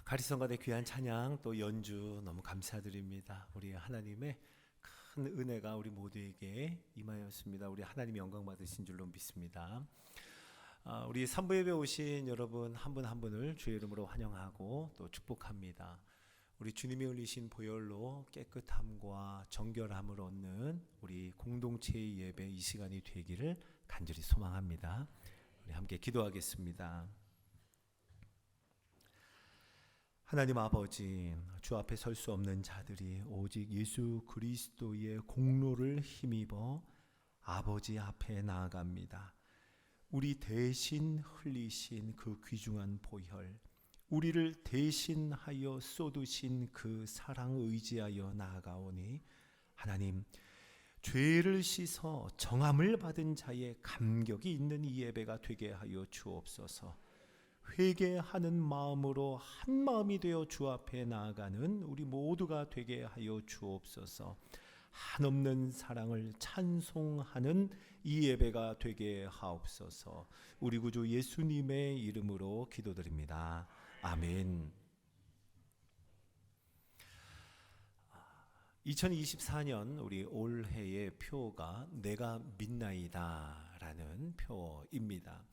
가리성가대 귀한 찬양 또 연주 너무 감사드립니다. 우리 하나님의 큰 은혜가 우리 모두에게 임하였습니다. 우리 하나님 영광 받으신 줄로 믿습니다. 우리 산부 예배 오신 여러분 한 분 한 분을 주의 이름으로 환영하고 또 축복합니다. 우리 주님이 흘리신 보혈로 깨끗함과 정결함을 얻는 우리 공동체의 예배 이 시간이 되기를 간절히 소망합니다. 우리 함께 기도하겠습니다. 하나님 아버지, 주 앞에 설 수 없는 자들이 오직 예수 그리스도의 공로를 힘입어 아버지 앞에 나아갑니다. 우리 대신 흘리신 그 귀중한 보혈, 우리를 대신하여 쏟으신 그 사랑 의지하여 나아가오니 하나님, 죄를 씻어 정함을 받은 자의 감격이 있는 이 예배가 되게 하여 주옵소서. 회개하는 마음으로 한 마음이 되어 주 앞에 나아가는 우리 모두가 되게 하여 주옵소서. 한없는 사랑을 찬송하는 이 예배가 되게 하옵소서. 우리 구주 예수님의 이름으로 기도드립니다. 아멘. 2024년 우리 올해의 표가 내가 믿나이다 라는 표입니다.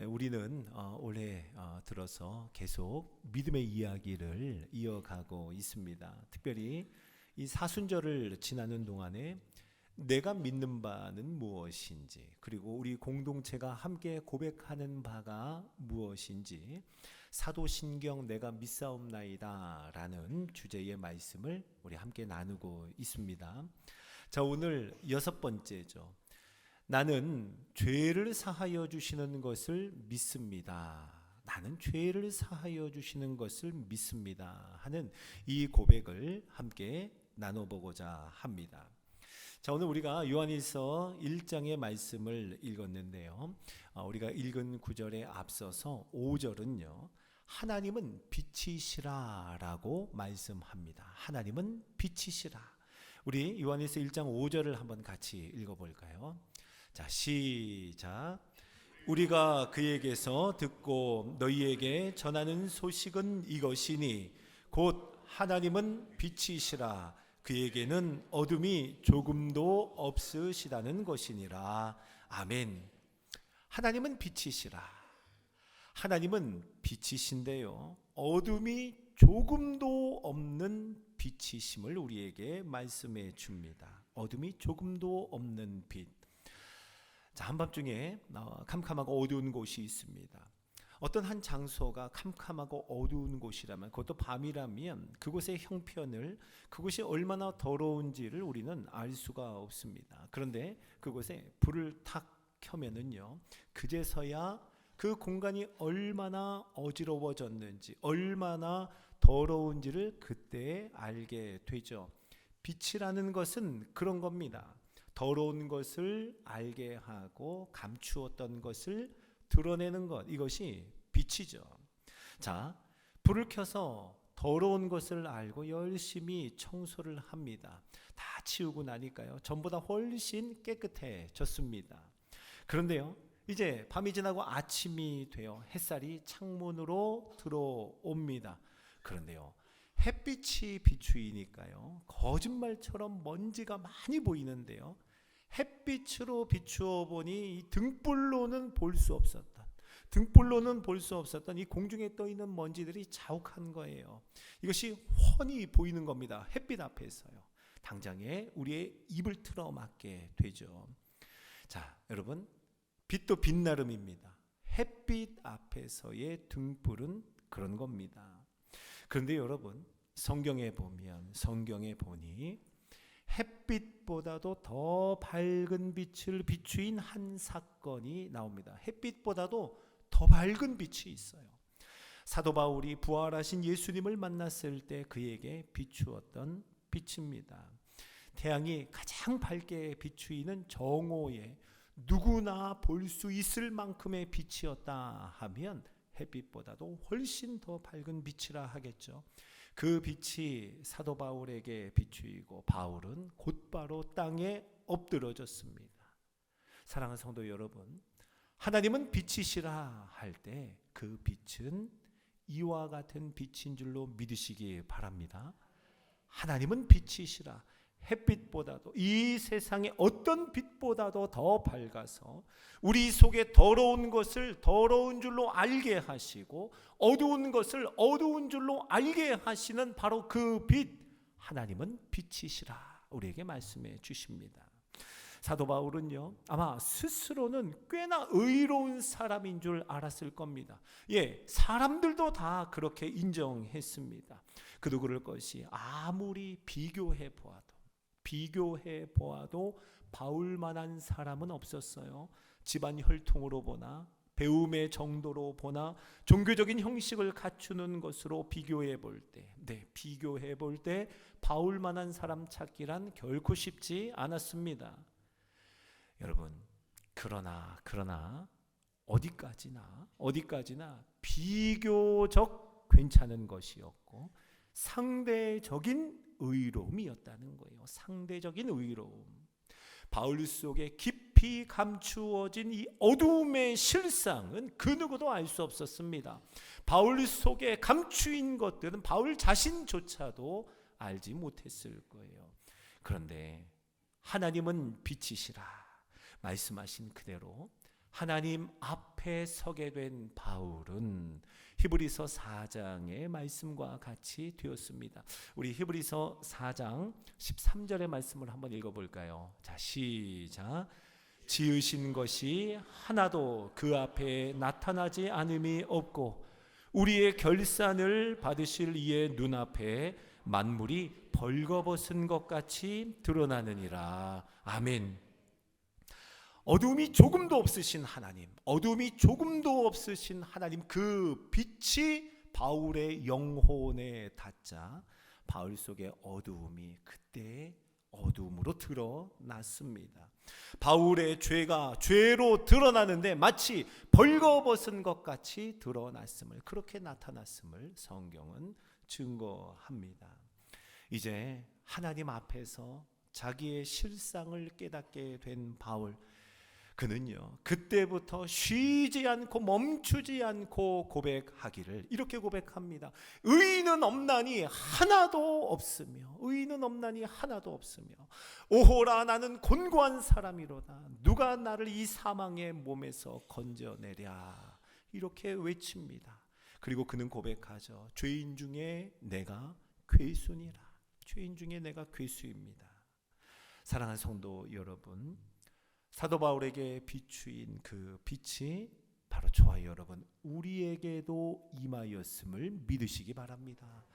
우리는 올해 들어서 계속 믿음의 이야기를 이어가고 있습니다. 특별히 이 사순절을 지나는 동안에 내가 믿는 바는 무엇인지, 그리고 우리 공동체가 함께 고백하는 바가 무엇인지, 사도신경 내가 믿사옵나이다 라는 주제의 말씀을 우리 함께 나누고 있습니다. 자, 오늘 6번째죠. 나는 죄를 사하여 주시는 것을 믿습니다. 나는 죄를 사하여 주시는 것을 믿습니다 하는 이 고백을 함께 나눠보고자 합니다. 자, 오늘 우리가 요한일서 1장의 말씀을 읽었는데요, 우리가 읽은 구절에 앞서서 5절은요 하나님은 빛이시라 라고 말씀합니다. 하나님은 빛이시라. 우리 요한일서 1장 5절을 한번 같이 읽어볼까요? 자, 시작. 우리가 그에게서 듣고 너희에게 전하는 소식은 이것이니 곧 하나님은 빛이시라. 그에게는 어둠이 조금도 없으시다는 것이니라. 아멘. 하나님은 빛이시라. 하나님은 빛이신데요, 어둠이 조금도 없는 빛이심을 우리에게 말씀해 줍니다. 어둠이 조금도 없는 빛. 자, 한밤중에 캄캄하고 어두운 곳이 있습니다. 어떤 한 장소가 캄캄하고 어두운 곳이라면, 그것도 밤이라면 그곳의 형편을, 그곳이 얼마나 더러운지를 우리는 알 수가 없습니다. 그런데 그곳에 불을 탁 켜면은요, 그제서야 그 공간이 얼마나 어지러워졌는지, 얼마나 더러운지를 그때 알게 되죠. 빛이라는 것은 그런 겁니다. 더러운 것을 알게 하고 감추었던 것을 드러내는 것, 이것이 빛이죠. 자, 불을 켜서 더러운 것을 알고 열심히 청소를 합니다. 다 치우고 나니까요, 전보다 훨씬 깨끗해졌습니다. 그런데요, 이제 밤이 지나고 아침이 되어 햇살이 창문으로 들어옵니다. 그런데요, 햇빛이 비추이니까요, 거짓말처럼 먼지가 많이 보이는데요, 햇빛으로 비추어 보니 이 등불로는 볼 수 없었던 이 공중에 떠 있는 먼지들이 자욱한 거예요. 이것이 훤히 보이는 겁니다. 햇빛 앞에서요. 당장에 우리의 입을 틀어 막게 되죠. 자, 여러분, 빛도 빛나름입니다. 햇빛 앞에서의 등불은 그런 겁니다. 그런데 여러분, 성경에 보니 햇빛보다도 더 밝은 빛을 비추인 한 사건이 나옵니다. 햇빛보다도 더 밝은 빛이 있어요. 사도 바울이 부활하신 예수님을 만났을 때 그에게 비추었던 빛입니다. 태양이 가장 밝게 비추이는 정오에 누구나 볼 수 있을 만큼의 빛이었다 하면 햇빛보다도 훨씬 더 밝은 빛이라 하겠죠. 그 빛이 사도 바울에게 비추이고 바울은 곧바로 땅에 엎드러졌습니다. 사랑하는 성도 여러분, 하나님은 빛이시라 할 때 그 빛은 이와 같은 빛인 줄로 믿으시기 바랍니다. 하나님은 빛이시라. 햇빛보다도 이 세상의 어떤 빛보다도 더 밝아서 우리 속에 더러운 것을 더러운 줄로 알게 하시고 어두운 것을 어두운 줄로 알게 하시는 바로 그 빛, 하나님은 빛이시라 우리에게 말씀해 주십니다. 사도 바울은요, 아마 스스로는 꽤나 의로운 사람인 줄 알았을 겁니다. 사람들도 다 그렇게 인정했습니다. 그도 그럴 것이 아무리 비교해 보아도 바울만한 사람은 없었어요. 집안 혈통으로 보나 배움의 정도로 보나 종교적인 형식을 갖추는 것으로 비교해 볼 때 바울만한 사람 찾기란 결코 쉽지 않았습니다. 여러분, 그러나 어디까지나 비교적 괜찮은 것이었고 상대적인 의로움이었다는 거예요. 상대적인 의로움. 바울 속에 깊이 감추어진 이 어두움의 실상은 그 누구도 알 수 없었습니다. 바울 속에 감추인 것들은 바울 자신조차도 알지 못했을 거예요. 그런데 하나님은 빛이시라 말씀하신 그대로 하나님 앞에 서게 된 바울은 히브리서 4장의 말씀과 같이 되었습니다. 우리 히브리서 4장 13절의 말씀을 한번 읽어볼까요? 자, 시작. 지으신 것이 하나도 그 앞에 나타나지 않음이 없고 우리의 결산을 받으실 이의 눈앞에 만물이 벌거벗은 것 같이 드러나느니라. 아멘. 어두움이 조금도 없으신 하나님, 그 빛이 바울의 영혼에 닿자 바울 속의 어두움이 그때 어두움으로 드러났습니다. 바울의 죄가 죄로 드러나는데 마치 벌거벗은 것 같이 드러났음을, 그렇게 나타났음을 성경은 증거합니다. 이제 하나님 앞에서 자기의 실상을 깨닫게 된 바울, 그는요 그때부터 쉬지 않고 멈추지 않고 고백하기를 이렇게 고백합니다. 의인은 없나니 하나도 없으며 오호라 나는 곤고한 사람이로다. 누가 나를 이 사망의 몸에서 건져내랴. 이렇게 외칩니다. 그리고 그는 고백하죠. 죄인 중에 내가 괴수니라. 사랑하는 성도 여러분, 사도 바울에게 비추인 그 빛이 바로 저와 여러분 우리에게도 임하였음을 믿으시기 바랍니다.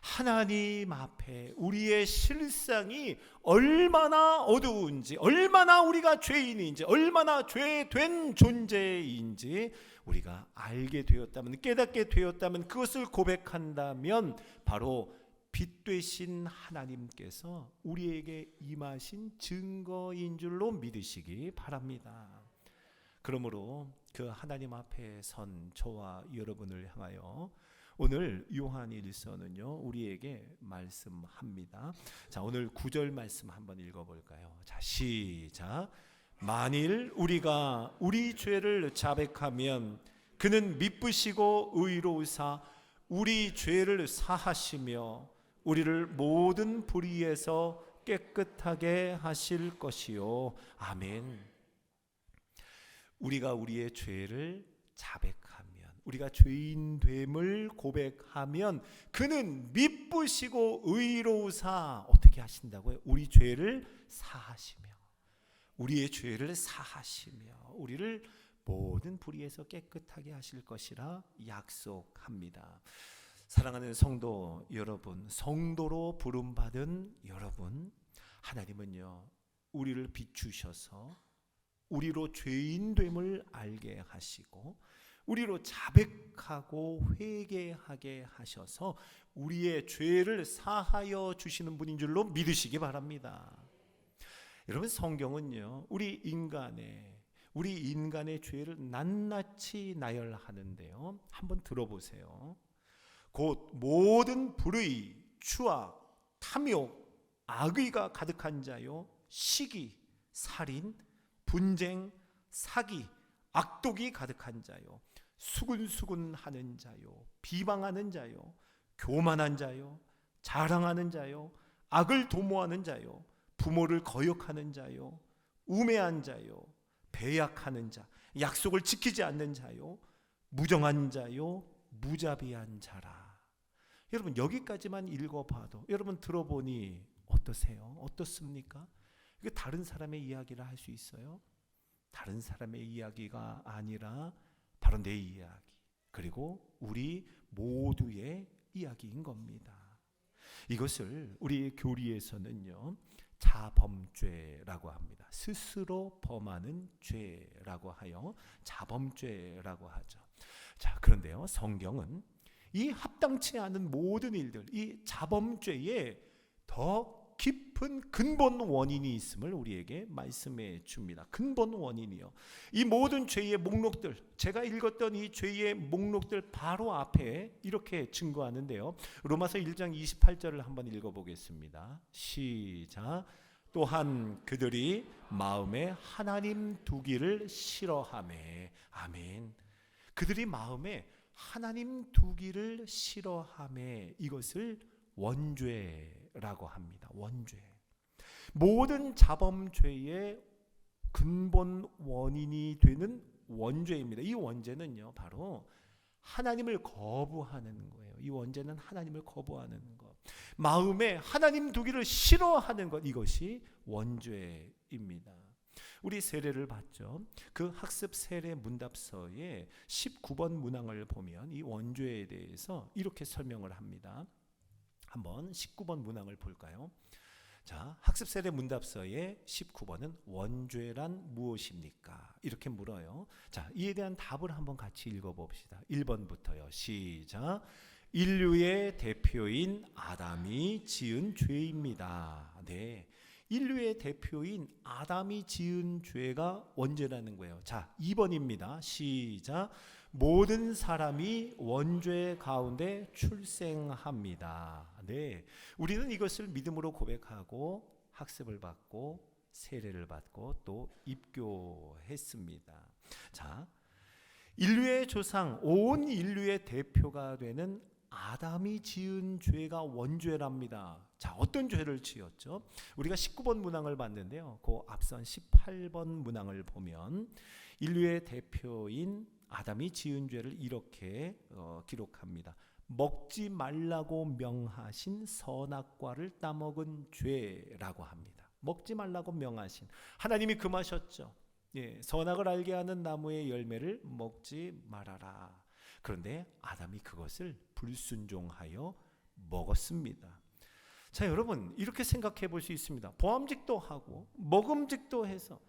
하나님 앞에 우리의 실상이 얼마나 어두운지, 얼마나 우리가 죄인인지, 얼마나 죄된 존재인지 우리가 알게 되었다면, 깨닫게 되었다면, 그것을 고백한다면 바로 빛 되신 하나님께서 우리에게 임하신 증거인 줄로 믿으시기 바랍니다. 그러므로 그 하나님 앞에 선 저와 여러분을 향하여 오늘 요한일서는요 우리에게 말씀합니다. 자, 오늘 9절 말씀 한번 읽어볼까요? 자, 시작. 만일 우리가 우리 죄를 자백하면 그는 미쁘시고 의로우사 우리 죄를 사하시며 우리를 모든 불의에서 깨끗하게 하실 것이요. 아멘. 우리가 우리의 죄를 자백하면, 우리가 죄인됨을 고백하면 그는 미쁘시고 의로우사 어떻게 하신다고요? 우리 죄를 사하시며, 우리의 죄를 사하시며 우리를 모든 불의에서 깨끗하게 하실 것이라 약속합니다. 사랑하는 성도 여러분, 성도로 부름받은 여러분, 하나님은요 우리를 비추셔서 우리로 죄인됨을 알게 하시고 우리로 자백하고 회개하게 하셔서 우리의 죄를 사하여 주시는 분인 줄로 믿으시기 바랍니다. 여러분, 성경은요 우리 인간의 죄를 낱낱이 나열하는데요, 한번 들어보세요. 곧 모든 불의, 추악, 탐욕, 악의가 가득한 자요, 시기, 살인, 분쟁, 사기, 악독이 가득한 자요, 수군수군하는 자요, 비방하는 자요, 교만한 자요, 자랑하는 자요, 악을 도모하는 자요, 부모를 거역하는 자요, 우매한 자요, 배약하는 자, 약속을 지키지 않는 자요, 무정한 자요, 무자비한 자라. 여러분, 여기까지만 읽어봐도 여러분 들어보니 어떠세요? 어떻습니까? 이게 다른 사람의 이야기를 할 수 있어요? 다른 사람의 이야기가 아니라 바로 내 이야기, 그리고 우리 모두의 이야기인 겁니다. 이것을 우리 교리에서는요, 자범죄라고 합니다. 스스로 범하는 죄라고 하여 자범죄라고 하죠. 자, 그런데요, 성경은 이 합당치 않은 모든 일들, 이 자범죄에 더 깊은 근본 원인이 있음을 우리에게 말씀해 줍니다. 근본 원인이요. 이 모든 죄의 목록들, 제가 읽었던 이 죄의 목록들 바로 앞에 이렇게 증거하는데요. 로마서 1장 28절을 한번 읽어보겠습니다. 시작. 또한 그들이 마음에 하나님 두기를 싫어하매. 아멘. 그들이 마음에 하나님 두기를 싫어하매, 이것을 원죄라고 합니다. 원죄. 모든 자범죄의 근본 원인이 되는 원죄입니다. 이 원죄는요, 바로 하나님을 거부하는 거예요. 이 원죄는 하나님을 거부하는 것, 마음에 하나님 두기를 싫어하는 것, 이것이 원죄입니다. 우리 세례를 봤죠. 그 학습 세례 문답서의 19번 문항을 보면 이 원죄에 대해서 이렇게 설명을 합니다. 한번 19번 문항을 볼까요? 자, 학습 세례 문답서의 19번은 원죄란 무엇입니까? 이렇게 물어요. 자, 이에 대한 답을 한번 같이 읽어봅시다. 1번부터요. 시작. 인류의 대표인 아담이 지은 죄입니다. 네, 인류의 대표인 아담이 지은 죄가 원죄라는 거예요. 자, 2번입니다. 시작. 모든 사람이 원죄 가운데 출생합니다. 네, 우리는 이것을 믿음으로 고백하고 학습을 받고 세례를 받고 또 입교했습니다. 자, 인류의 조상, 온 인류의 대표가 되는 아담이 지은 죄가 원죄랍니다. 자, 어떤 죄를 지었죠? 우리가 19번 문항을 봤는데요, 그 앞선 18번 문항을 보면 인류의 대표인 아담이 지은 죄를 이렇게 기록합니다. 먹지 말라고 명하신 선악과를 따먹은 죄라고 합니다. 먹지 말라고 명하신, 하나님이 금하셨죠. 예, 선악을 알게 하는 나무의 열매를 먹지 말아라. 그런데 아담이 그것을 불순종하여 먹었습니다. 자, 여러분, 이렇게 생각해 볼 수 있습니다. 보암직도 하고 먹음직도 해서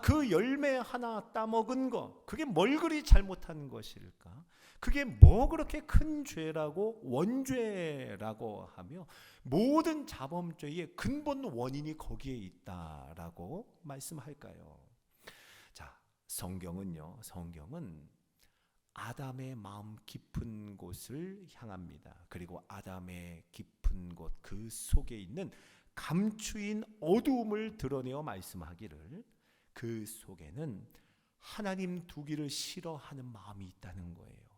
그 열매 하나 따먹은 거, 그게 뭘 그리 잘못한 것일까? 그게 뭐 그렇게 큰 죄라고 원죄라고 하며 모든 자범죄의 근본 원인이 거기에 있다라고 말씀할까요? 자, 성경은 아담의 마음 깊은 곳을 향합니다. 그리고 아담의 깊은 곳, 그 속에 있는 감추인 어두움을 드러내어 말씀하기를 그 속에는 하나님 두기를 싫어하는 마음이 있다는 거예요.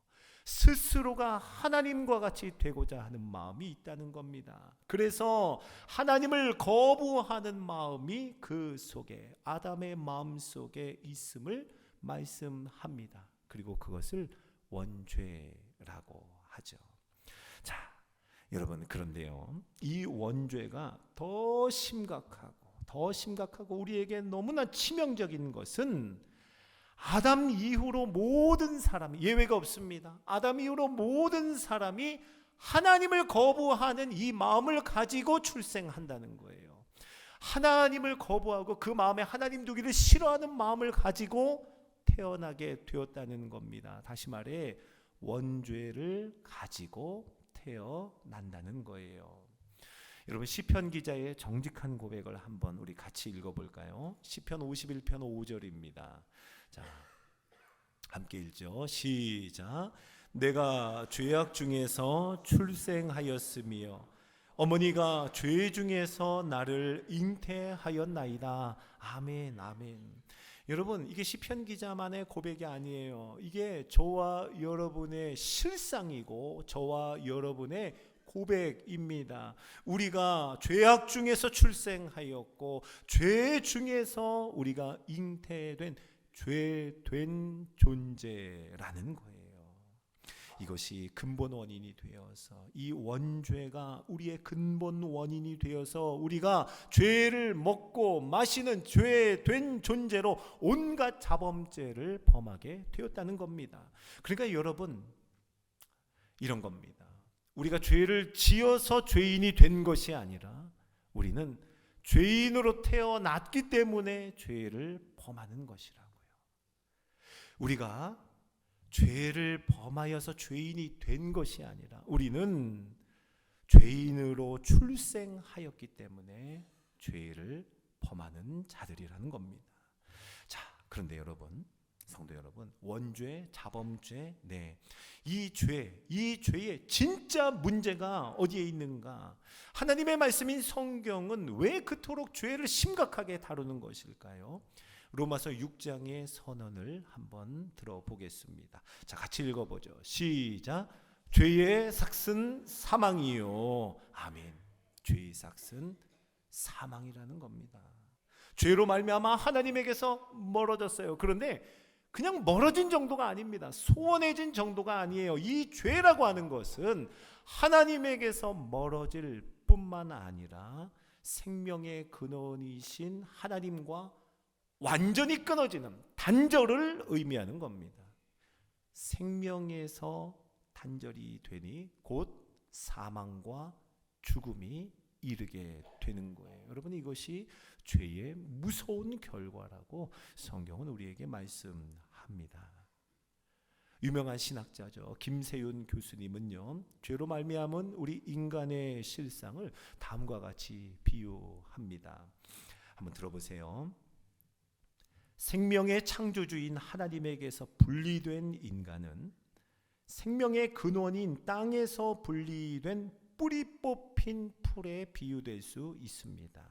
스스로가 하나님과 같이 되고자 하는 마음이 있다는 겁니다. 그래서 하나님을 거부하는 마음이 그 속에, 아담의 마음 속에 있음을 말씀합니다. 그리고 그것을 원죄라고 하죠. 자, 여러분, 그런데요, 이 원죄가 더 심각하고 우리에게 너무나 치명적인 것은 아담 이후로 모든 사람이, 예외가 없습니다. 아담 이후로 모든 사람이 하나님을 거부하는 이 마음을 가지고 출생한다는 거예요. 하나님을 거부하고 그 마음에 하나님 두기를 싫어하는 마음을 가지고 태어나게 되었다는 겁니다. 다시 말해 원죄를 가지고 태어난다는 거예요. 여러분, 시편 기자의 정직한 고백을 한번 우리 같이 읽어볼까요? 시편 51편 5절입니다. 자, 함께 읽죠. 시작. 내가 죄악 중에서 출생하였으며 어머니가 죄 중에서 나를 잉태하였나이다. 아멘, 아멘. 여러분, 이게 시편 기자만의 고백이 아니에요. 이게 저와 여러분의 실상이고 저와 여러분의 고백입니다. 우리가 죄악 중에서 출생하였고 죄 중에서 우리가 잉태된 죄된 존재라는 거예요. 이것이 근본 원인이 되어서, 이 원죄가 우리의 근본 원인이 되어서 우리가 죄를 먹고 마시는 죄된 존재로 온갖 자범죄를 범하게 되었다는 겁니다. 그러니까 여러분, 이런 겁니다. 우리가 죄를 지어서 죄인이 된 것이 아니라 우리는 죄인으로 태어났기 때문에 죄를 범하는 것이라고요. 우리가 죄를 범하여서 죄인이 된 것이 아니라 우리는 죄인으로 출생하였기 때문에 죄를 범하는 자들이라는 겁니다. 자, 그런데 여러분, 성도 여러분, 원죄, 자범죄, 이 죄의 진짜 문제가 어디에 있는가? 하나님의 말씀인 성경은 왜 그토록 죄를 심각하게 다루는 것일까요? 로마서 6장의 선언을 한번 들어보겠습니다. 자, 같이 읽어보죠. 시작. 죄의 삭은 사망이요. 아멘. 죄의 삭은 사망이라는 겁니다. 죄로 말미암아 하나님에게서 멀어졌어요. 그런데 그냥 멀어진 정도가 아닙니다. 소원해진 정도가 아니에요. 이 죄라고 하는 것은 하나님에게서 멀어질 뿐만 아니라 생명의 근원이신 하나님과 완전히 끊어지는 단절을 의미하는 겁니다. 생명에서 단절이 되니 곧 사망과 죽음이 이르게 되는 거예요. 여러분, 이것이 죄의 무서운 결과라고 성경은 우리에게 말씀합니다. 유명한 신학자죠. 김세윤 교수님은요, 죄로 말미암은 우리 인간의 실상을 다음과 같이 비유합니다. 한번 들어보세요. 생명의 창조주인 하나님에게서 분리된 인간은 생명의 근원인 땅에서 분리된 뿌리 뽑힌 풀에 비유될 수 있습니다.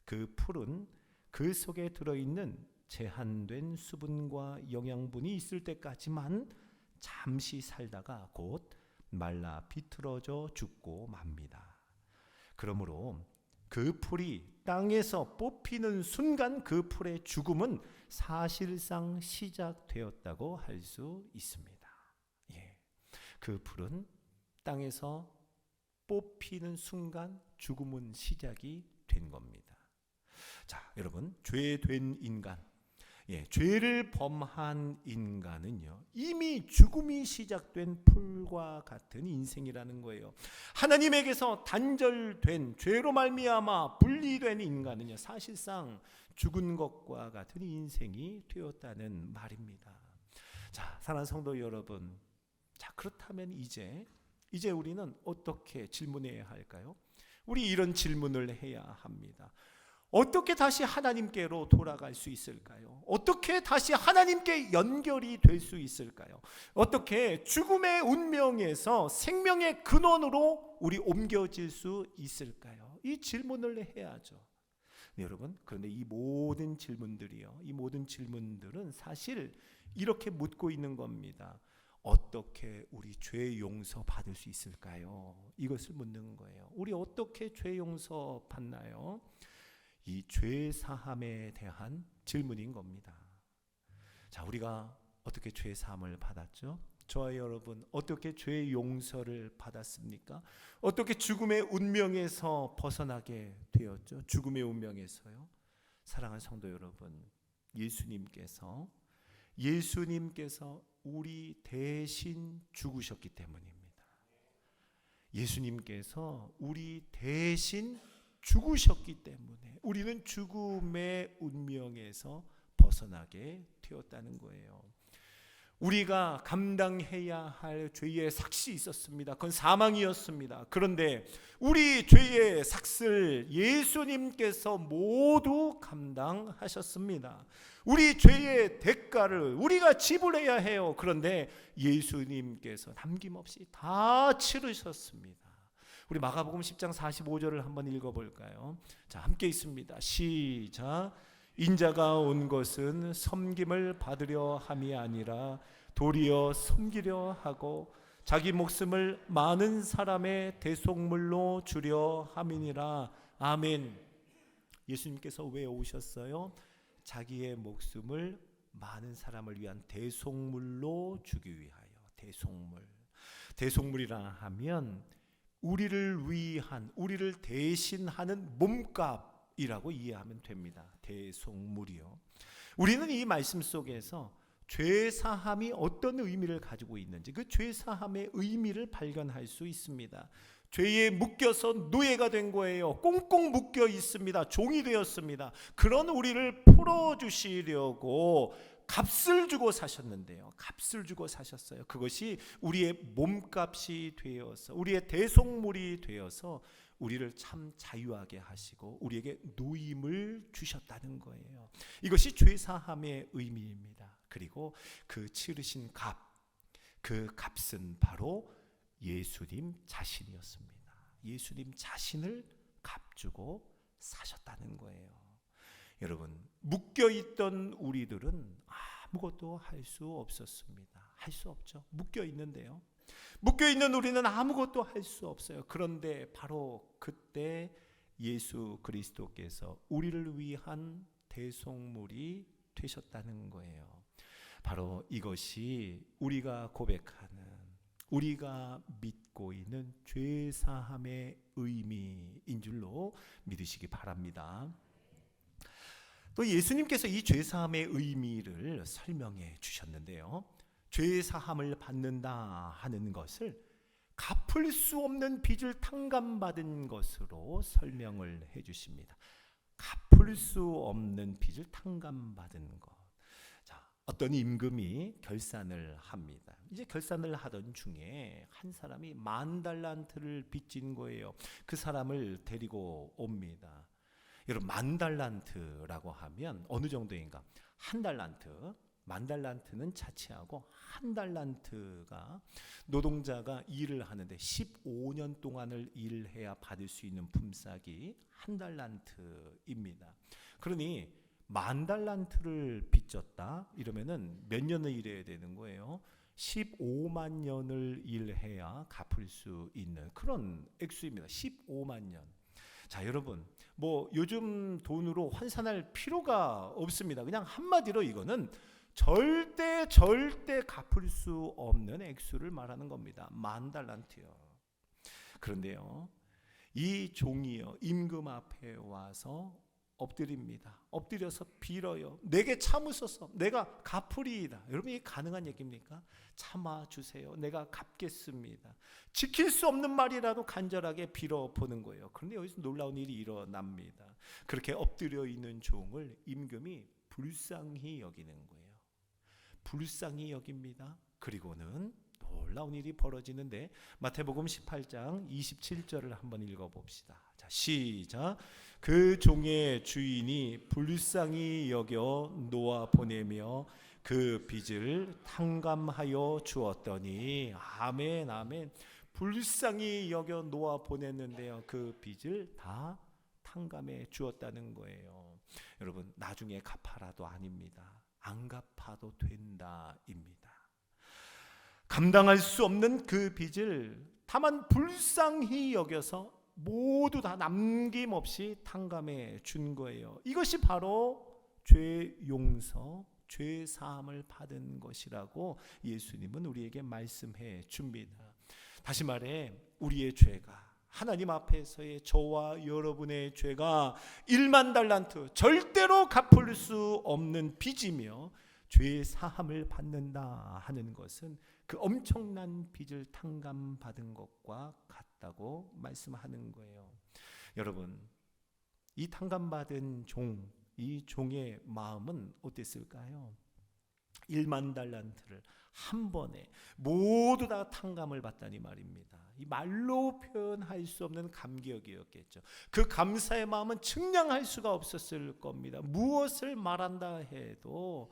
그 풀은 그 속에 들어있는 제한된 수분과 영양분이 있을 때까지만 잠시 살다가 곧 말라 비틀어져 죽고 맙니다. 그러므로 그 풀이 땅에서 뽑히는 순간 그 풀의 죽음은 사실상 시작되었다고 할 수 있습니다. 그 풀은 땅에서 뽑히는 순간 죽음은 시작이 된 겁니다. 자, 여러분, 죄된 인간, 죄를 범한 인간은요, 이미 죽음이 시작된 풀과 같은 인생이라는 거예요. 하나님에게서 단절된, 죄로 말미암아 분리된 인간은요, 사실상 죽은 것과 같은 인생이 되었다는 말입니다. 자, 사랑하는 성도 여러분, 자, 그렇다면 이제 우리는 어떻게 질문해야 할까요? 우리 이런 질문을 해야 합니다. 어떻게 다시 하나님께로 돌아갈 수 있을까요? 어떻게 다시 하나님께 연결이 될 수 있을까요? 어떻게 죽음의 운명에서 생명의 근원으로 우리 옮겨질 수 있을까요? 이 질문을 해야죠. 네, 여러분, 그런데 이 모든 질문들은 사실 이렇게 묻고 있는 겁니다. 어떻게 우리 죄 용서 받을 수 있을까요? 이것을 묻는 거예요. 우리 어떻게 죄 용서 받나요? 이 죄 사함에 대한 질문인 겁니다. 자, 우리가 어떻게 죄 사함을 받았죠? 저와 여러분, 어떻게 죄 용서를 받았습니까? 어떻게 죽음의 운명에서 벗어나게 되었죠? 죽음의 운명에서요. 사랑하는 성도 여러분, 예수님께서 우리 대신 죽으셨기 때문입니다. 예수님께서 우리 대신 죽으셨기 때문에 우리는 죽음의 운명에서 벗어나게 되었다는 거예요. 우리가 감당해야 할 죄의 삭이 있었습니다. 그건 사망이었습니다. 그런데 우리 죄의 삭을 예수님께서 모두 감당하셨습니다. 우리 죄의 대가를 우리가 지불해야 해요. 그런데 예수님께서 남김없이 다 치르셨습니다. 우리 마가복음 10장 45절을 한번 읽어볼까요? 자, 함께 있습니다. 시작. 인자가 온 것은 섬김을 받으려 함이 아니라 도리어 섬기려 하고 자기 목숨을 많은 사람의 대속물로 주려 함이니라. 아멘. 예수님께서 왜 오셨어요? 자기의 목숨을 많은 사람을 위한 대속물로 주기 위하여. 대속물이라 하면 우리를 위한, 우리를 대신하는 몸값이라고 이해하면 됩니다. 대속물이요. 우리는 이 말씀 속에서 죄사함이 어떤 의미를 가지고 있는지, 그 죄사함의 의미를 발견할 수 있습니다. 죄에 묶여서 노예가 된 거예요. 꽁꽁 묶여 있습니다. 종이 되었습니다. 그런 우리를 풀어주시려고 값을 주고 사셨는데요. 값을 주고 사셨어요. 그것이 우리의 몸값이 되어서, 우리의 대속물이 되어서 우리를 참 자유하게 하시고 우리에게 노임을 주셨다는 거예요. 이것이 죄사함의 의미입니다. 그리고 그 치르신 값, 그 값은 바로 예수님 자신이었습니다. 예수님 자신을 값주고 사셨다는 거예요. 여러분, 묶여있던 우리들은 아무것도 할 수 없었습니다. 할 수 없죠. 묶여있는데요. 묶여있는 우리는 아무것도 할 수 없어요. 그런데 바로 그때 예수 그리스도께서 우리를 위한 대속물이 되셨다는 거예요. 바로 이것이 우리가 고백하는, 우리가 믿고 있는 죄사함의 의미인 줄로 믿으시기 바랍니다. 또 예수님께서 이 죄사함의 의미를 설명해 주셨는데요. 죄사함을 받는다 하는 것을 갚을 수 없는 빚을 탕감받은 것으로 설명을 해 주십니다. 갚을 수 없는 빚을 탕감받은 것. 자, 어떤 임금이 결산을 합니다. 이제 결산을 하던 중에 한 사람이 10,000달란트를 빚진 거예요. 그 사람을 데리고 옵니다. 여러분, 10,000달란트라고 하면 어느 정도인가? 1달란트, 10,000달란트는 자취하고 1달란트가 노동자가 일을 하는데 15년 동안을 일해야 받을 수 있는 품삯이 1달란트입니다. 그러니 10,000달란트를 빚졌다 이러면은 몇 년을 일해야 되는 거예요? 15만 년을 일해야 갚을 수 있는 그런 액수입니다. 15만 년. 자, 여러분, 요즘 돈으로 환산할 필요가 없습니다. 그냥 한마디로 이거는 절대 갚을 수 없는 액수를 말하는 겁니다. 10,000달란트요. 그런데요, 이 종이요, 임금 앞에 와서 엎드립니다. 엎드려서 빌어요. 내게 참으소서. 내가 갚으리이다. 여러분, 이게 가능한 얘기입니까? 참아주세요. 내가 갚겠습니다. 지킬 수 없는 말이라도 간절하게 빌어보는 거예요. 그런데 여기서 놀라운 일이 일어납니다. 그렇게 엎드려 있는 종을 임금이 불쌍히 여기는 거예요. 불쌍히 여깁니다. 그리고는 놀라운 일이 벌어지는데 마태복음 18장 27절을 한번 읽어봅시다. 자, 시작. 그 종의 주인이 불쌍히 여겨 놓아 보내며 그 빚을 탕감하여 주었더니. 아멘, 아멘. 불쌍히 여겨 놓아 보냈는데요, 그 빚을 다 탕감해 주었다는 거예요. 여러분, 나중에 갚아라도 아닙니다. 안 갚아도 된다입니다. 감당할 수 없는 그 빚을 다만 불쌍히 여겨서 모두 다 남김없이 탕감해 준 거예요. 이것이 바로 죄 용서, 죄 사함을 받은 것이라고 예수님은 우리에게 말씀해 줍니다. 다시 말해, 우리의 죄가, 하나님 앞에서의 저와 여러분의 죄가 10,000달란트, 절대로 갚을 수 없는 빚이며 죄 사함을 받는다 하는 것은 그 엄청난 빚을 탕감받은 것과 같다고 말씀하는 거예요. 여러분, 이 탕감받은 종, 이 종의 마음은 어땠을까요? 10,000달란트를 한 번에 모두 다 탕감을 받다니 말입니다. 이 말로 표현할 수 없는 감격이었겠죠. 그 감사의 마음은 측량할 수가 없었을 겁니다. 무엇을 말한다 해도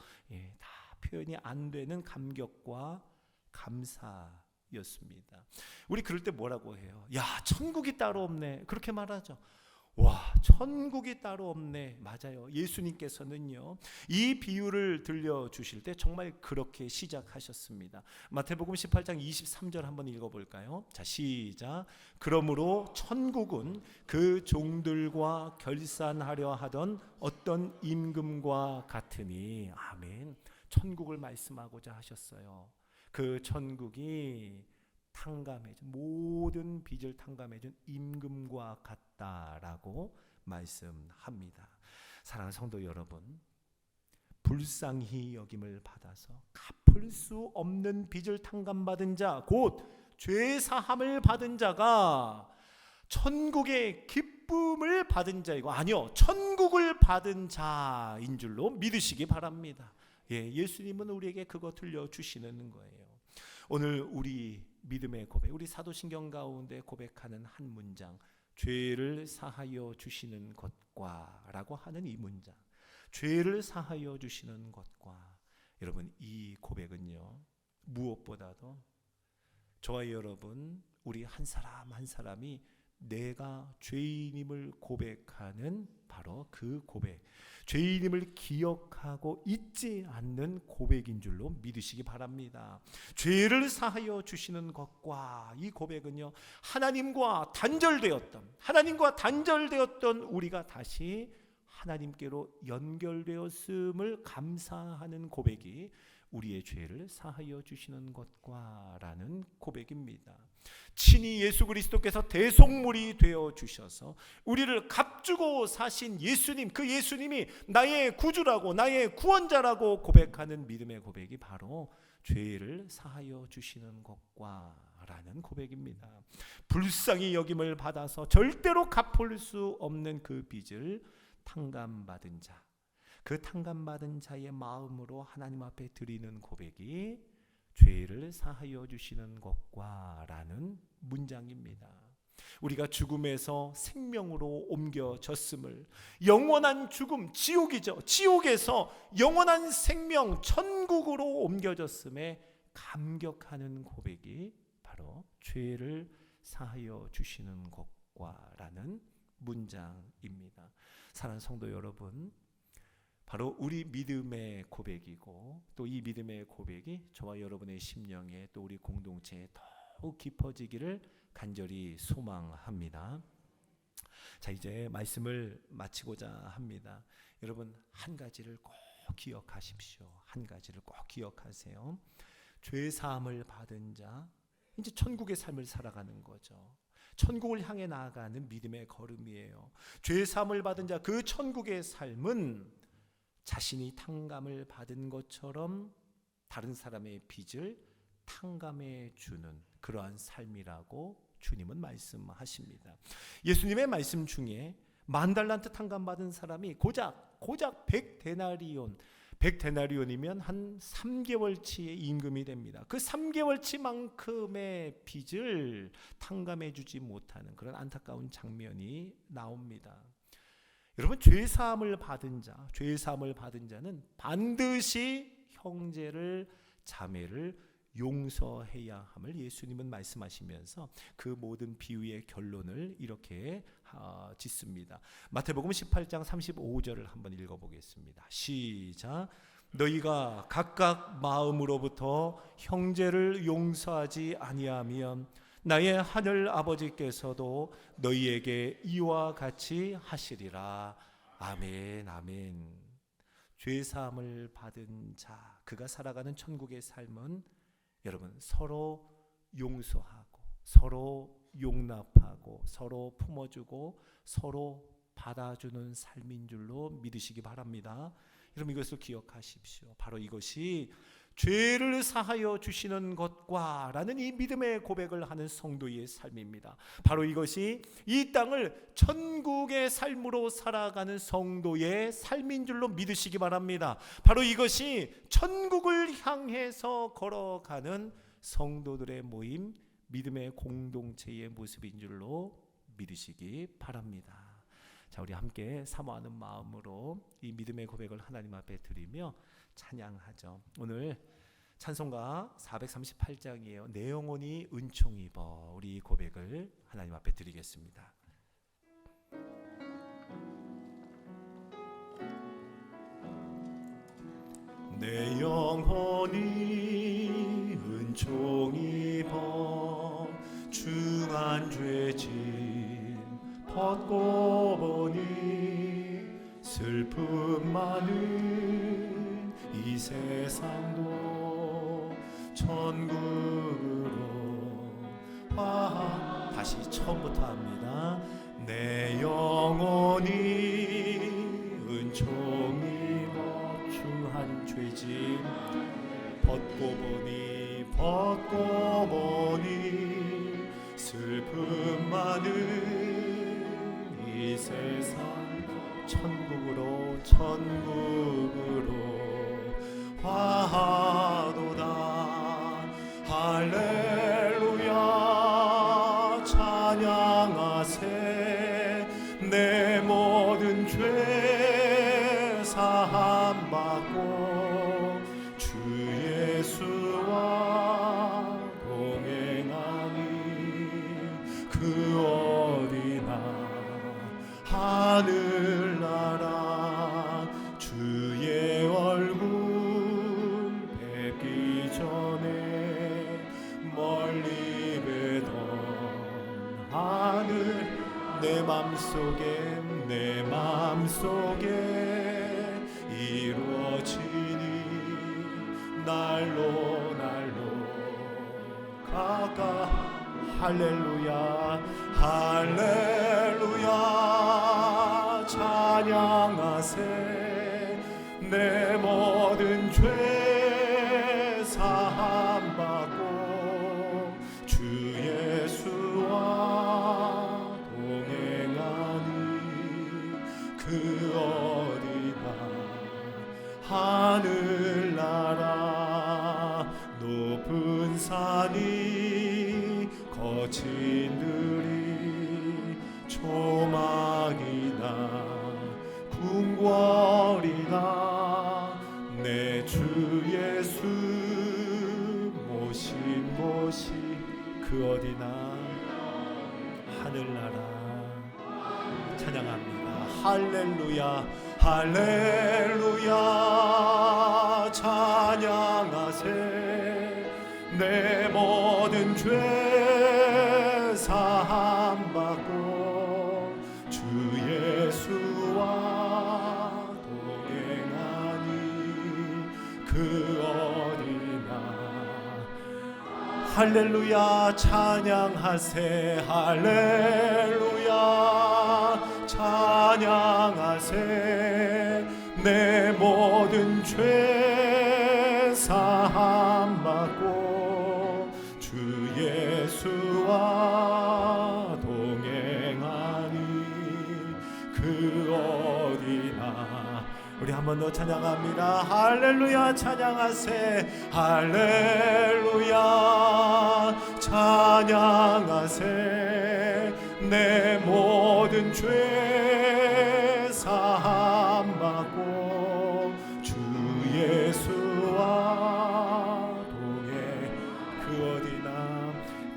다 표현이 안 되는 감격과 감사였습니다. 우리 그럴 때 뭐라고 해요? 야, 천국이 따로 없네. 그렇게 말하죠. 와, 천국이 따로 없네. 맞아요. 예수님께서는요, 이 비유를 들려주실 때 정말 그렇게 시작하셨습니다. 마태복음 18장 23절 한번 읽어볼까요? 자, 시작. 그러므로 천국은 그 종들과 결산하려 하던 어떤 임금과 같으니. 아멘. 천국을 말씀하고자 하셨어요. 그 천국이 탕감해준, 모든 빚을 탕감해준 임금과 같다라고 말씀합니다. 사랑하는 성도 여러분, 불쌍히 여김을 받아서 갚을 수 없는 빚을 탕감받은 자, 곧 죄사함을 받은 자가 천국의 기쁨을 받은 자이고, 아니요, 천국을 받은 자인 줄로 믿으시기 바랍니다. 예수님은 우리에게 그거 들려주시는 거예요. 오늘 우리 믿음의 고백, 우리 사도신경 가운데 고백하는 한 문장, 죄를 사하여 주시는 것과 라고 하는 이 문장, 죄를 사하여 주시는 것과, 여러분 이 고백은요, 무엇보다도 저와 여러분, 우리 한 사람 한 사람이 내가 죄인임을 고백하는 바로 그 고백, 죄인임을 기억하고 잊지 않는 고백인 줄로 믿으시기 바랍니다. 죄를 사하여 주시는 것과 이 고백은요, 하나님과 단절되었던 우리가 다시 하나님께로 연결되었음을 감사하는 고백이 우리의 죄를 사하여 주시는 것과 라는 고백입니다. 친히 예수 그리스도께서 대속물이 되어 주셔서 우리를 값주고 사신 예수님, 그 예수님이 나의 구주라고 나의 구원자라고 고백하는 믿음의 고백이 바로 죄를 사하여 주시는 것과 라는 고백입니다. 불쌍히 여김을 받아서 절대로 갚을 수 없는 그 빚을 탕감받은 자, 그 탕감받은 자의 마음으로 하나님 앞에 드리는 고백이 죄를 사하여 주시는 것과 라는 문장입니다. 우리가 죽음에서 생명으로 옮겨졌음을, 영원한 죽음, 지옥이죠. 지옥에서 영원한 생명, 천국으로 옮겨졌음에 감격하는 고백이 바로 죄를 사하여 주시는 것과 라는 문장입니다. 사랑하는 성도 여러분, 바로 우리 믿음의 고백이고, 또 이 믿음의 고백이 저와 여러분의 심령에, 또 우리 공동체에 더욱 깊어지기를 간절히 소망합니다. 자, 이제 말씀을 마치고자 합니다. 여러분, 한 가지를 꼭 기억하십시오. 한 가지를 꼭 기억하세요. 죄 사함을 받은 자, 이제 천국의 삶을 살아가는 거죠. 천국을 향해 나아가는 믿음의 걸음이에요. 죄 사함을 받은 자, 그 천국의 삶은 자신이 탕감을 받은 것처럼 다른 사람의 빚을 탕감해 주는 그러한 삶이라고 주님은 말씀하십니다. 예수님의 말씀 중에 10,000달란트 탕감받은 사람이 고작 100데나리온, 100데나리온이면 한 3개월치의 임금이 됩니다. 그 3개월치만큼의 빚을 탕감해 주지 못하는 그런 안타까운 장면이 나옵니다. 여러분, 죄사함을 받은 자는 반드시 형제를, 자매를 용서해야 함을 예수님은 말씀하시면서 그 모든 비유의 결론을 이렇게 짓습니다. 마태복음 18장 35절을 한번 읽어보겠습니다. 시작. 너희가 각각 마음으로부터 형제를 용서하지 아니하면 나의 하늘 아버지께서도 너희에게 이와 같이 하시리라. 아멘, 아멘. 죄사함을 받은 자, 그가 살아가는 천국의 삶은 여러분, 서로 용서하고, 서로 용납하고, 서로 품어주고, 서로 받아주는 삶인 줄로 믿으시기 바랍니다. 여러분, 이것을 기억하십시오. 바로 이것이 죄를 사하여 주시는 것과 라는 이 믿음의 고백을 하는 성도의 삶입니다. 바로 이것이 이 땅을 천국의 삶으로 살아가는 성도의 삶인 줄로 믿으시기 바랍니다. 바로 이것이 천국을 향해서 걸어가는 성도들의 모임, 믿음의 공동체의 모습인 줄로 믿으시기 바랍니다. 자, 우리 함께 사모하는 마음으로 이 믿음의 고백을 하나님 앞에 드리며 찬양하죠. 오늘 찬송가 438장이에요. 내 영혼이 은총 입어. 우리 고백을 하나님 앞에 드리겠습니다. 내 영혼이 은총 입어 중한 죄짐 벗고 보니 슬픔 많은 이 세상도 천국으로 다시 처음부터 합니다. 내 영혼이 은총 입어 중한 죄짐 벗고 보니 슬픔 많은 이 세상 천국으로 화하도다. 할렐루야 찬양하세. 내 모든 죄 사함 받고 주 예수와 동행하니 그 어디나 하늘나라 주의 얼굴 뵙기 전에 멀리 뵈던 하늘 내 맘속에 이루어지니 날로 가까 할렐루야 찬양하세. 내 모든 죄 사함 받고 주 예수와 동행하니 그 어디나 하늘나라 높은 산이 거친 들이 조망이나 궁궐이나 내 주 예수 모신 곳이 그 어디나 하늘나라 찬양합니다. 할렐루야 할렐루야 찬양하세. 내 모든 죄 사함 받고 주 예수와 동행하니 그 어디나 할렐루야 찬양하세. 할렐루야 찬양하세. 내 모든 죄 사함 받고 주 예수와 동행하니 그 어디나. 우리 한 번 더 찬양합니다. 할렐루야 찬양하세. 할렐루야 찬양하세. 내 모든 죄 사함 받고 주 예수와 동행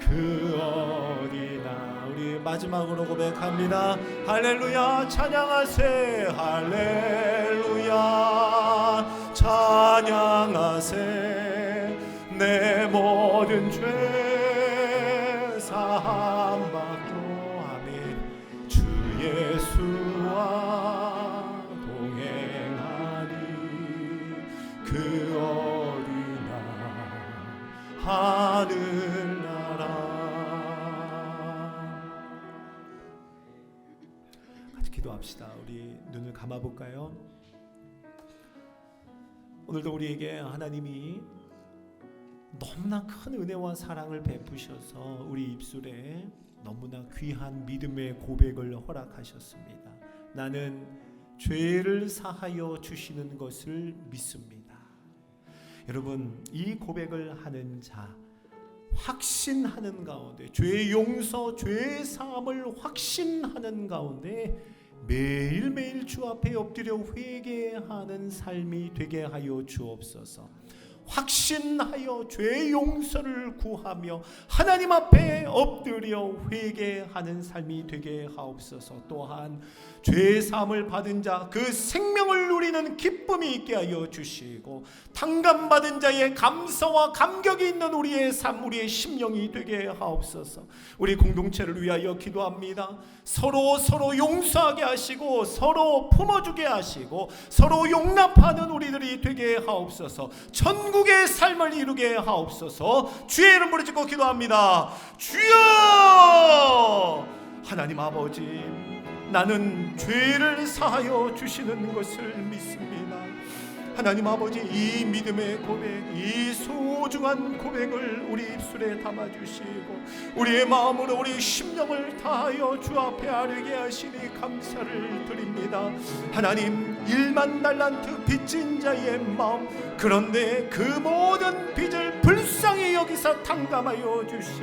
그 어디나. 우리 마지막으로 고백합니다. 할렐루야 찬양하세. 할렐루야 찬양하세. 내 모든 죄 사함 받고 아멘 주 예수와 동행하니 그 어디나 하늘나라. 같이 기도합시다. 우리 눈을 감아볼까요? 오늘도 우리에게 하나님이 너무나 큰 은혜와 사랑을 베푸셔서 우리 입술에 너무나 귀한 믿음의 고백을 허락하셨습니다. 나는 죄를 사하여 주시는 것을 믿습니다. 여러분, 이 고백을 하는 자, 확신하는 가운데, 죄의 용서, 죄의 사함을 확신하는 가운데 매일매일 주 앞에 엎드려 회개하는 삶이 되게 하여 주옵소서. 확신하여 죄 용서를 구하며 하나님 앞에 엎드려 회개하는 삶이 되게 하옵소서. 또한 죄 사함을 받은 자 그 생명을 누리는 기쁨이 있게 하여 주시고 탕감받은 자의 감사와 감격이 있는 우리의 삶, 우리의 심령이 되게 하옵소서. 우리 공동체를 위하여 기도합니다. 서로 용서하게 하시고 서로 품어주게 하시고 서로 용납하는 우리들이 되게 하옵소서. 천국의 삶을 이루게 하옵소서. 주의 이름 부르짖고 기도합니다. 주여! 하나님 아버지, 나는 죄를 사하여 주시는 것을 믿습니다. 하나님 아버지, 이 믿음의 고백, 이 소중한 고백을 우리 입술에 담아주시고 우리의 마음으로 우리 심령을 다하여 주 앞에 아뢰게 하시니 감사를 드립니다. 하나님, 1만 달란트 빚진 자의 마음, 그런데 그 모든 빚을 불쌍히 여기사 탕감하여 주시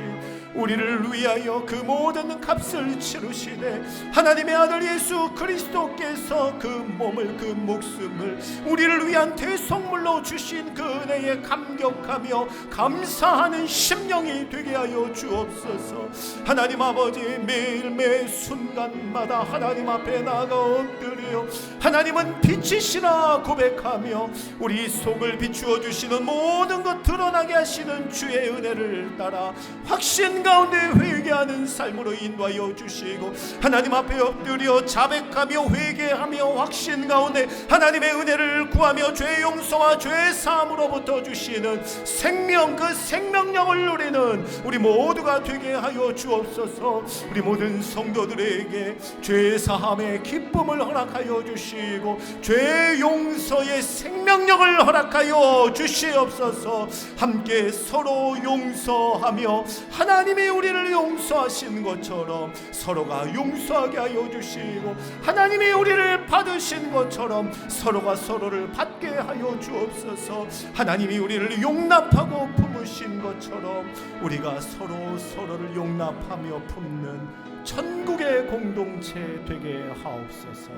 우리를 위하여 그 모든 값을 치르시되 하나님의 아들 예수 그리스도께서 그 몸을, 그 목숨을 우리를 위한 대속물로 주신 그 은혜에 감격하며 감사하는 심령이 되게 하여 주옵소서. 하나님 아버지, 매일 순간마다 하나님 앞에 나가 엎드려 하나님은 빛이시라 고백하며 우리 속을 비추어 주시는 모든 것 드러나게 하시는 주의 은혜를 따라 확신 가운데 회개하는 삶으로 인도하여 주시고 하나님 앞에 엎드려 자백하며 회개하며 확신 가운데 하나님의 은혜를 구하며 죄 용서와 죄 사함으로부터 주시는 생명, 그 생명력을 누리는 우리 모두가 되게 하여 주옵소서. 우리 모든 성도들에게 죄 사함의 기쁨을 허락하여 주시고 죄 용서의 생명력을 허락하여 주시옵소서. 함께 서로 용서하며 하나님이 우리를 용서하신 것처럼 서로가 용서하게 하여 주시고 하나님이 우리를 받으신 것처럼 서로가 서로를 받게 하여 주옵소서. 하나님이 우리를 용납하고 품으신 것처럼 우리가 서로를 용납하며 품는 천국의 공동체 되게 하옵소서.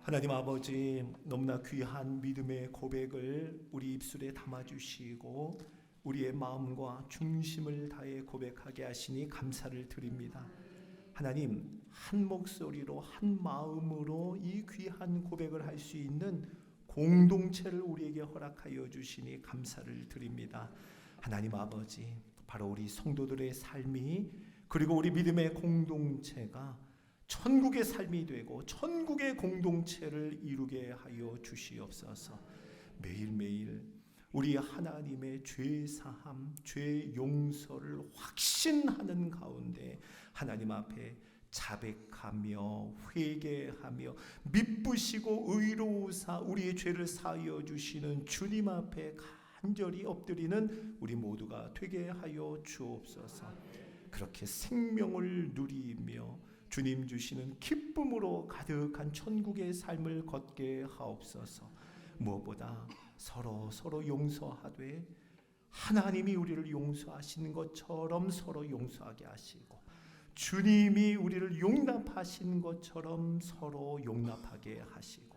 하나님 아버지, 너무나 귀한 믿음의 고백을 우리 입술에 담아주시고 우리의 마음과 중심을 다해 고백하게 하시니 감사를 드립니다. 하나님, 한 목소리로 한 마음으로 이 귀한 고백을 할 수 있는 공동체를 우리에게 허락하여 주시니 감사를 드립니다. 하나님 아버지, 바로 우리 성도들의 삶이, 그리고 우리 믿음의 공동체가 천국의 삶이 되고 천국의 공동체를 이루게 하여 주시옵소서. 매일매일 우리 하나님의 죄 사함, 죄 용서를 확신하는 가운데 하나님 앞에 자백하며 회개하며 미쁘시고 의로우사 우리의 죄를 사하여 주시는 주님 앞에 간절히 엎드리는 우리 모두가 되게 하여 주옵소서. 그렇게 생명을 누리며 주님 주시는 기쁨으로 가득한 천국의 삶을 걷게 하옵소서. 무엇보다 서로 용서하되 하나님이 우리를 용서하시는 것처럼 서로 용서하게 하시고 주님이 우리를 용납하신 것처럼 서로 용납하게 하시고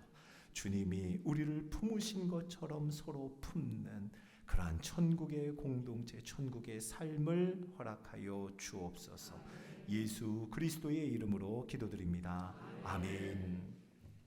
주님이 우리를 품으신 것처럼 서로 품는 그러한 천국의 공동체, 천국의 삶을 허락하여 주옵소서. 예수 그리스도의 이름으로 기도드립니다. 아멘.